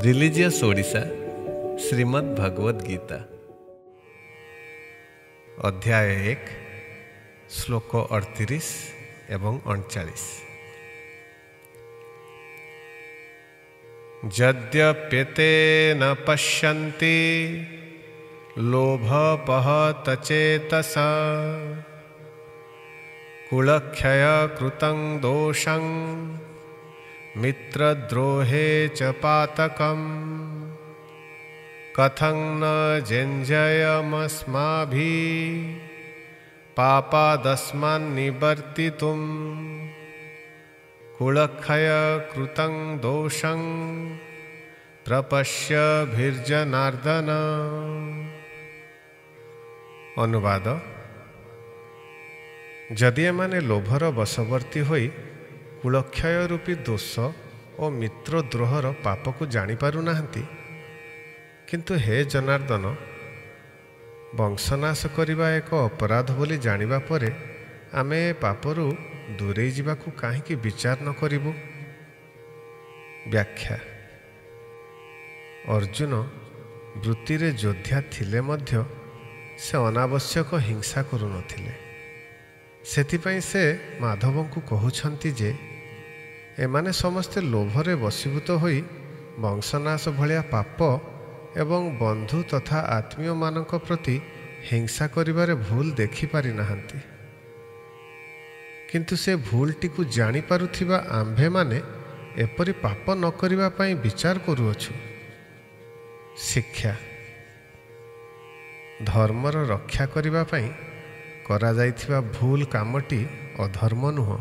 Religious Odisha Shrimad Bhagavad Gita अध्याय 1 श्लोक 38 एवं 39। यद्यप्यते न पश्यन्ति लोभपहतचेतसा कुलक्षय कृतं दोषं मित्रद्रोहे च पातकम् कथं न जेञ्जयमस्माभिः पापादस्मान्निवर्तितुं कुलक्षय कृतं दोषं प्रपश्यभिर्जनार्दन। अनुवाद। जदि एमाने लोभर बशवर्ती होई कुलक्षय रूपी दोष और मित्रद्रोहर पाप को जानिपारु नाहंती, किंतु हे जनार्दन, वंशनाश करिबा एक अपराध बोली जानिबा परे आमे पापरू दूरे जिबाकू काहींकि विचार न करिबु। व्याख्या। अर्जुन वृत्ति रे योद्धा थिले मध्य से अनावश्यक हिंसा करू नथिले। सेथिपाई से माधवंकु कहउछंती जे एमाने समस्ते लोभरे वशीभूत होई वंशनाश भलिया पाप एवं बंधु तथा आत्मीय मानक प्रति हिंसा करिबारे भूल देखि पारि नाहंती, किंतु से भूलटी को जानी पारुथिबा आम्भे माने एपरि पाप न करिबा पई विचार करूअछु। शिक्षा। धर्मर रक्षा करिबा पई करा जाइथिबा भूल कामटी अधर्म नुह।